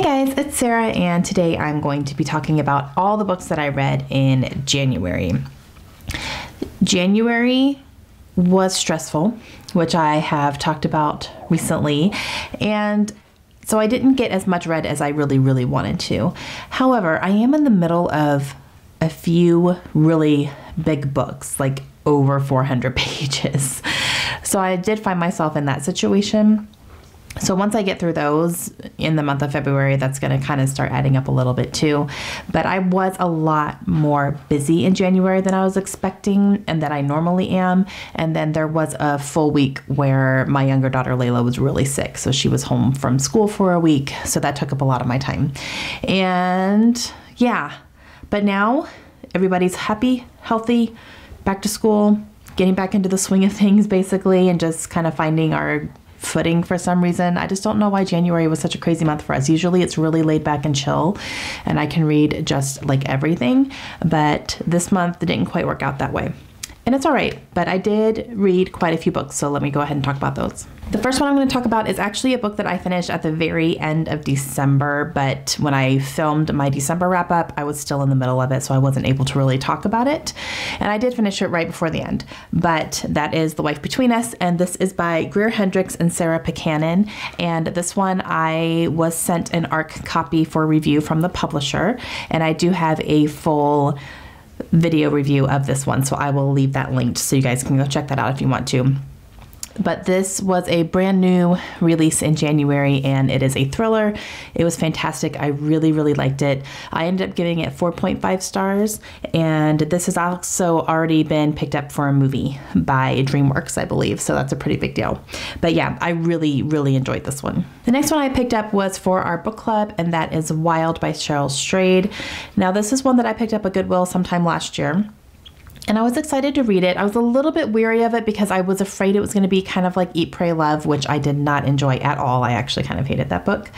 guys, it's Sarah, and today I'm going to be talking about all the books that I read in January. January was stressful, which I have talked about recently, and so I didn't get as much read as I really wanted to. However, I am in the middle of a few really big books, like over 400 pages. So I did find myself in that situation. So once I get through those in the month of February, that's going to kind of start adding up a little bit too. But I was a lot more busy in January than I was expecting and that I normally am. And then there was a full week where my younger daughter Layla was really sick. So she was home from school for a week. So that took up a lot of my time. And yeah, but now everybody's happy, healthy, back to school, getting back into the swing of things basically, and just kind of finding our footing for some reason. I just don't know why January was such a crazy month for us. Usually it's really laid back and chill and I can read just like everything, but this month it didn't quite work out that way. And it's all right, but I did read quite a few books, so let me go ahead and talk about those. The first one I'm going to talk about is actually a book that I finished at the very end of December, but when I filmed my December wrap up, I was still in the middle of it, so I wasn't able to really talk about it. And I did finish it right before the end, but that is The Wife Between Us, and this is by Greer Hendricks and Sarah Buchanan. And this one I was sent an ARC copy for review from the publisher, and I do have a full video review of this one, so I will leave that linked so you guys can go check that out if you want to. But this was a brand new release in January, and it is a thriller. It was fantastic. I really liked it. I ended up giving it 4.5 stars, and this has also already been picked up for a movie by DreamWorks, I believe, so that's a pretty big deal. But yeah, I really enjoyed this one. The next one I picked up was for our book club, and that is Wild by Cheryl Strayed. Now, this is one that I picked up at Goodwill sometime last year. And I was excited to read it. I was a little bit weary of it because I was afraid it was going to be kind of like Eat, Pray, Love, which I did not enjoy at all. I actually kind of hated that book.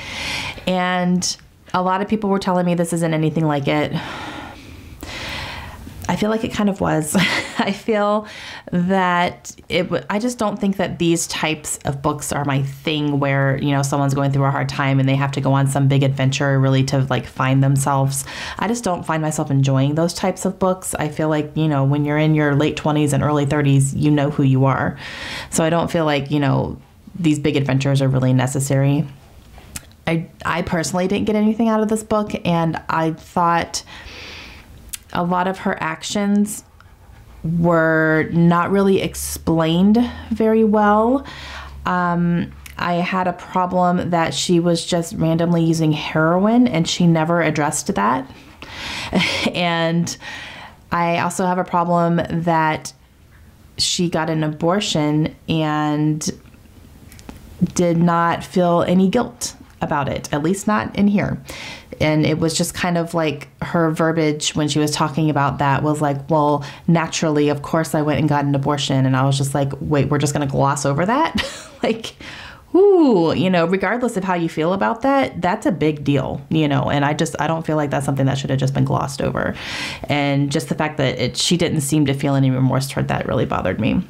And a lot of people were telling me this isn't anything like it. I feel like it kind of was. I feel that I just don't think that these types of books are my thing where, you know, someone's going through a hard time and they have to go on some big adventure really to like find themselves. I just don't find myself enjoying those types of books. I feel like, you know, when you're in your late 20s and early 30s, you know who you are. So I don't feel like, you know, these big adventures are really necessary. I personally didn't get anything out of this book, and I thought a lot of her actions were not really explained very well. I had a problem that she was just randomly using heroin and she never addressed that. And I also have a problem that she got an abortion and did not feel any guilt about it, at least not in here. And it was just kind of like her verbiage when she was talking about that was like, well, naturally, of course I went and got an abortion. And I was just like, wait, we're just going to gloss over that? Like, ooh, you know, regardless of how you feel about that, that's a big deal, you know, and I don't feel like that's something that should have just been glossed over. And just the fact that she didn't seem to feel any remorse toward that really bothered me,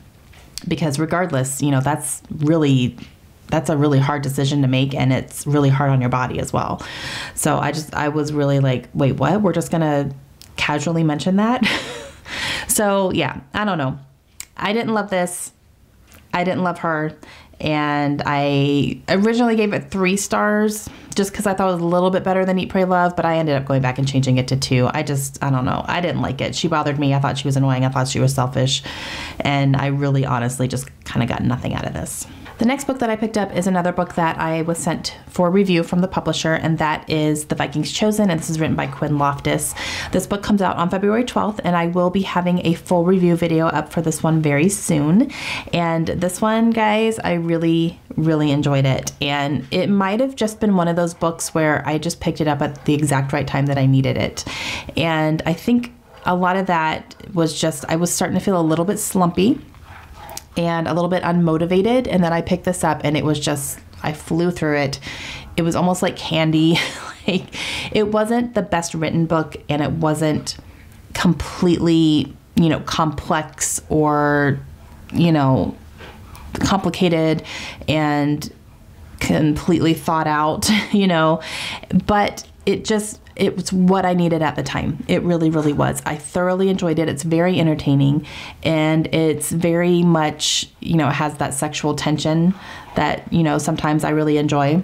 because regardless, you know, that's a really hard decision to make, and it's really hard on your body as well. So I was really like, wait, what? We're just gonna casually mention that? So yeah, I don't know. I didn't love this. I didn't love her. And I originally gave it 3 stars just because I thought it was a little bit better than Eat, Pray, Love, but I ended up going back and changing it to 2. I don't know. I didn't like it. She bothered me. I thought she was annoying. I thought she was selfish. And I really honestly just kind of got nothing out of this. The next book that I picked up is another book that I was sent for review from the publisher, and that is The Vikings Chosen, and this is written by Quinn Loftus. This book comes out on February 12th, and I will be having a full review video up for this one very soon. And this one, guys, I really enjoyed it. And it might have just been one of those books where I just picked it up at the exact right time that I needed it. And I think a lot of that was just, I was starting to feel a little bit slumpy and a little bit unmotivated, and then I picked this up and it was just, I flew through it. It was almost like candy. Like, it wasn't the best written book, and it wasn't completely, you know, complex or, you know, complicated and completely thought out, you know, but it was what I needed at the time. It really, really was. I thoroughly enjoyed it. It's very entertaining, and it's very much, you know, it has that sexual tension that, you know, sometimes I really enjoy.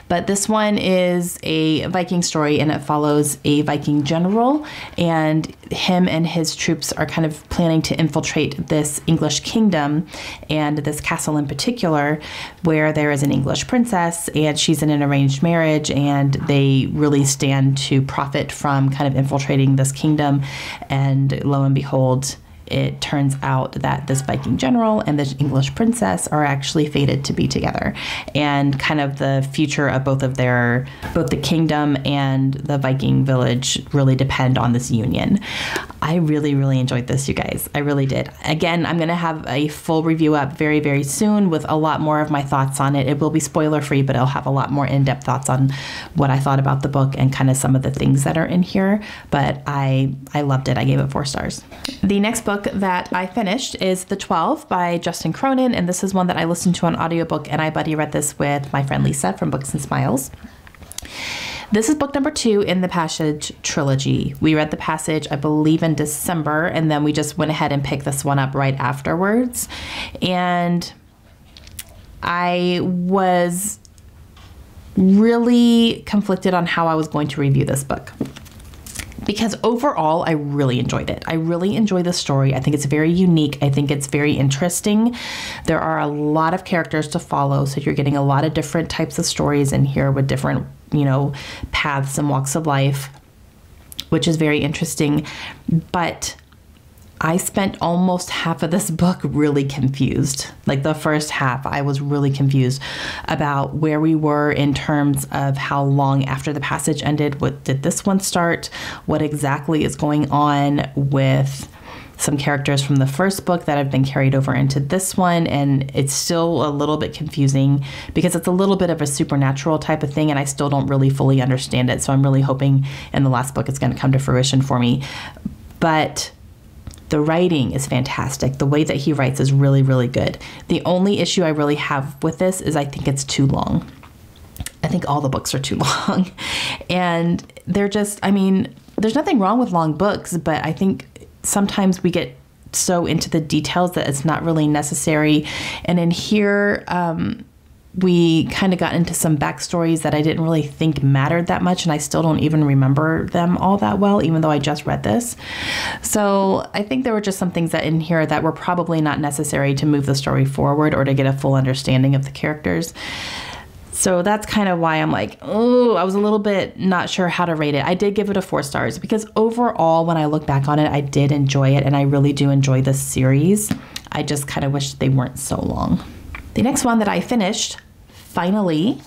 But this one is a Viking story, and it follows a Viking general, and him and his troops are kind of planning to infiltrate this English kingdom and this castle in particular, where there is an English princess, and she's in an arranged marriage, and they really stand to profit from kind of infiltrating this kingdom. And lo and behold, it turns out that this Viking general and this English princess are actually fated to be together, and kind of the future of both the kingdom and the Viking village really depend on this union. I really, really enjoyed this, you guys. I really did. Again, I'm going to have a full review up very, very soon with a lot more of my thoughts on it. It will be spoiler free, but I'll have a lot more in-depth thoughts on what I thought about the book and kind of some of the things that are in here. But I loved it. I gave it 4 stars. The next book that I finished is The 12 by Justin Cronin, and this is one that I listened to on audiobook, and I buddy read this with my friend Lisa from Books and Smiles. This is book number 2 in the Passage trilogy. We read The Passage, I believe, in December, and then we just went ahead and picked this one up right afterwards. And I was really conflicted on how I was going to review this book, because overall, I really enjoyed it. I really enjoy the story. I think it's very unique. I think it's very interesting. There are a lot of characters to follow, so you're getting a lot of different types of stories in here with different, you know, paths and walks of life, which is very interesting. But I spent almost half of this book really confused. Like the first half, I was really confused about where we were in terms of how long after the passage ended. What did this one start? What exactly is going on with some characters from the first book that have been carried over into this one? And it's still a little bit confusing because it's a little bit of a supernatural type of thing, and I still don't really fully understand it. So I'm really hoping in the last book it's going to come to fruition for me. But the writing is fantastic. The way that he writes is really, really good. The only issue I really have with this is I think it's too long. I think all the books are too long. And they're just, I mean, there's nothing wrong with long books, but I think sometimes we get so into the details that it's not really necessary. And in here, we kind of got into some backstories that I didn't really think mattered that much, and I still don't even remember them all that well, even though I just read this. So I think there were just some things that in here that were probably not necessary to move the story forward or to get a full understanding of the characters. So that's kind of why I'm like, oh, I was a little bit not sure how to rate it. I did give it a 4 stars because overall, when I look back on it, I did enjoy it, and I really do enjoy this series. I just kind of wish they weren't so long. The next one that I finished, finally,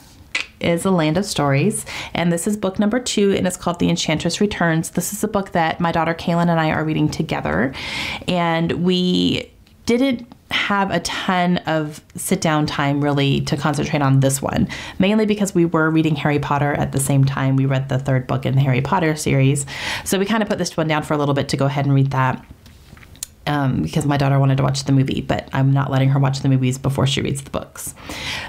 is A Land of Stories, and this is book number 2, and it's called The Enchantress Returns. This is a book that my daughter Kaylin and I are reading together, and we didn't have a ton of sit-down time really to concentrate on this one, mainly because we were reading Harry Potter at the same time. We read the 3rd book in the Harry Potter series, so we kind of put this one down for a little bit to go ahead and read that. Because my daughter wanted to watch the movie, but I'm not letting her watch the movies before she reads the books.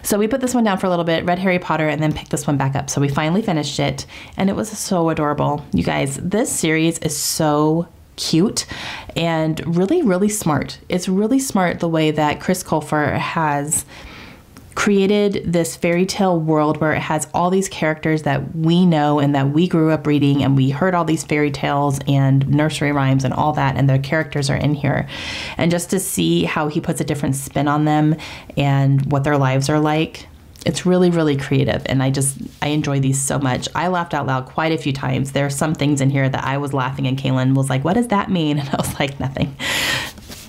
So we put this one down for a little bit, read Harry Potter, and then picked this one back up. So we finally finished it, and it was so adorable. You guys, this series is so cute and really, really smart. It's really smart the way that Chris Colfer has created this fairy tale world where it has all these characters that we know and that we grew up reading, and we heard all these fairy tales and nursery rhymes and all that, and their characters are in here. And just to see how he puts a different spin on them and what their lives are like, it's really, really creative, and I enjoy these so much. I laughed out loud quite a few times. There are some things in here that I was laughing, and Kaylin was like, what does that mean? And I was like, nothing.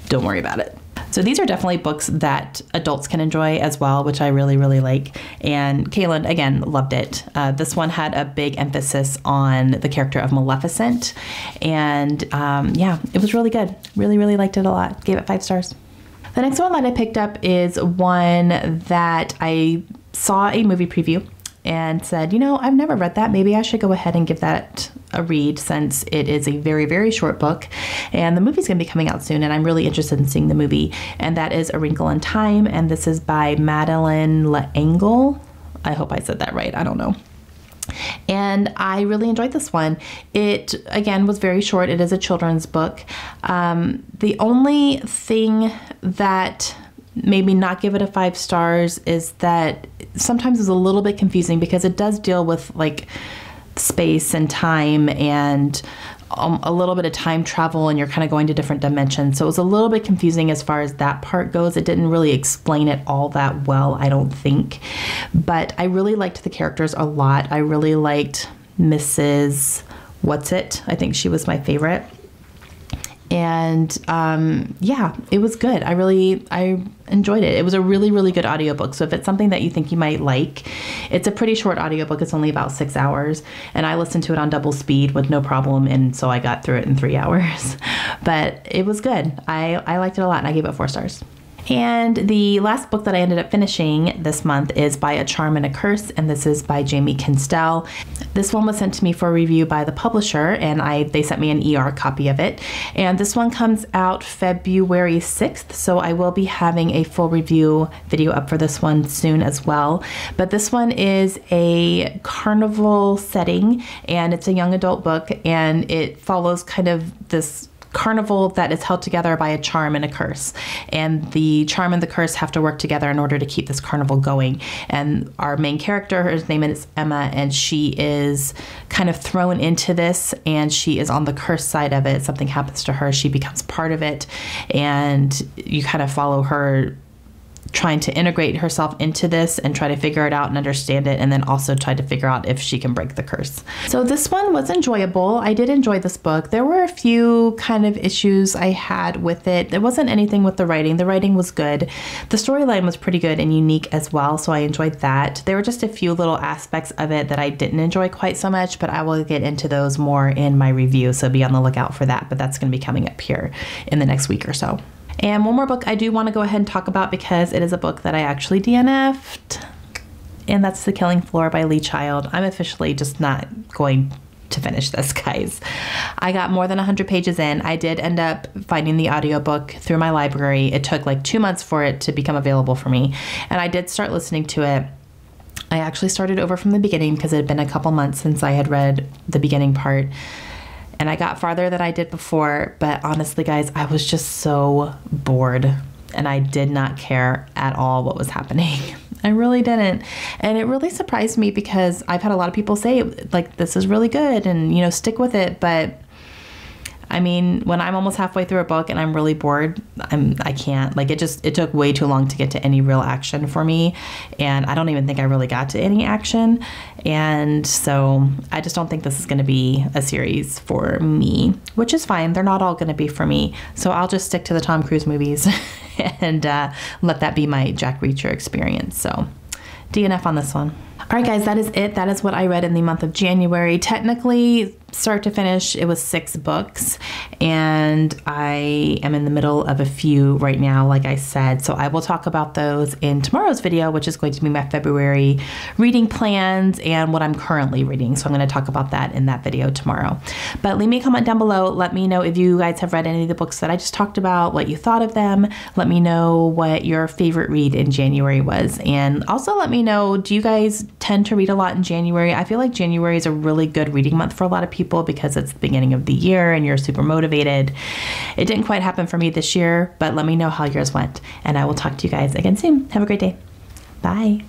Don't worry about it. So these are definitely books that adults can enjoy as well, which I really, really like. And Kaylin, again, loved it. This one had a big emphasis on the character of Maleficent. And yeah, it was really good. Really, really liked it a lot. Gave it 5 stars. The next one that I picked up is one that I saw a movie preview, and said, you know, I've never read that. Maybe I should go ahead and give that a read since it is a very, very short book. And the movie's going to be coming out soon, and I'm really interested in seeing the movie. And that is A Wrinkle in Time, and this is by Madeleine L'Engle. I hope I said that right. I don't know. And I really enjoyed this one. It, again, was very short. It is a children's book. The only thing that made me not give it a 5 stars is that sometimes it's a little bit confusing because it does deal with like space and time and a little bit of time travel, and you're kind of going to different dimensions. So it was a little bit confusing as far as that part goes. It didn't really explain it all that well, I don't think. But I really liked the characters a lot. I really liked Mrs. What's-It. I think she was my favorite. And yeah, it was good. I enjoyed it. It was a really, really good audiobook. So if it's something that you think you might like, it's a pretty short audiobook. It's only about 6 hours. And I listened to it on double speed with no problem. And so I got through it in 3 hours. But it was good. I liked it a lot, and I gave it 4 stars. And the last book that I ended up finishing this month is By a Charm and a Curse, and this is by Jamie Kinstell. This one was sent to me for review by the publisher, and they sent me an ER copy of it. And this one comes out February 6th, so I will be having a full review video up for this one soon as well. But this one is a carnival setting, and it's a young adult book, and it follows kind of this carnival that is held together by a charm and a curse, and the charm and the curse have to work together in order to keep this carnival going. And our main character, her name is Emma, and she is kind of thrown into this, and she is on the curse side of it. Something happens to her, she becomes part of it, and you kind of follow her trying to integrate herself into this and try to figure it out and understand it, and then also try to figure out if she can break the curse. So this one was enjoyable. I did enjoy this book. There were a few kind of issues I had with it. There wasn't anything with the writing. The writing was good. The storyline was pretty good and unique as well, so I enjoyed that. There were just a few little aspects of it that I didn't enjoy quite so much, but I will get into those more in my review, so be on the lookout for that. But that's going to be coming up here in the next week or so. And one more book I do want to go ahead and talk about because it is a book that I actually DNF'd, and that's The Killing Floor by Lee Child. I'm officially just not going to finish this, guys. I got more than 100 pages in. I did end up finding the audiobook through my library. It took like 2 months for it to become available for me, and I did start listening to it. I actually started over from the beginning because it had been a couple months since I had read the beginning part. And I got farther than I did before, but honestly, guys, I was just so bored, and I did not care at all what was happening. I really didn't. And it really surprised me because I've had a lot of people say, like, this is really good and, you know, stick with it. But I mean, when I'm almost halfway through a book and I'm really bored, I can't. Like, it took way too long to get to any real action for me. And I don't even think I really got to any action. And so I just don't think this is going to be a series for me, which is fine. They're not all going to be for me. So I'll just stick to the Tom Cruise movies and let that be my Jack Reacher experience. So DNF on this one. All right, guys, that is it. That is what I read in the month of January. Technically, start to finish, it was 6 books, and I am in the middle of a few right now, like I said. So I will talk about those in tomorrow's video, which is going to be my February reading plans and what I'm currently reading. So I'm going to talk about that in that video tomorrow. But leave me a comment down below. Let me know if you guys have read any of the books that I just talked about, what you thought of them. Let me know what your favorite read in January was. And also let me know, do you guys tend to read a lot in January? I feel like January is a really good reading month for a lot of people because it's the beginning of the year and you're super motivated. It didn't quite happen for me this year, but let me know how yours went, and I will talk to you guys again soon. Have a great day. Bye.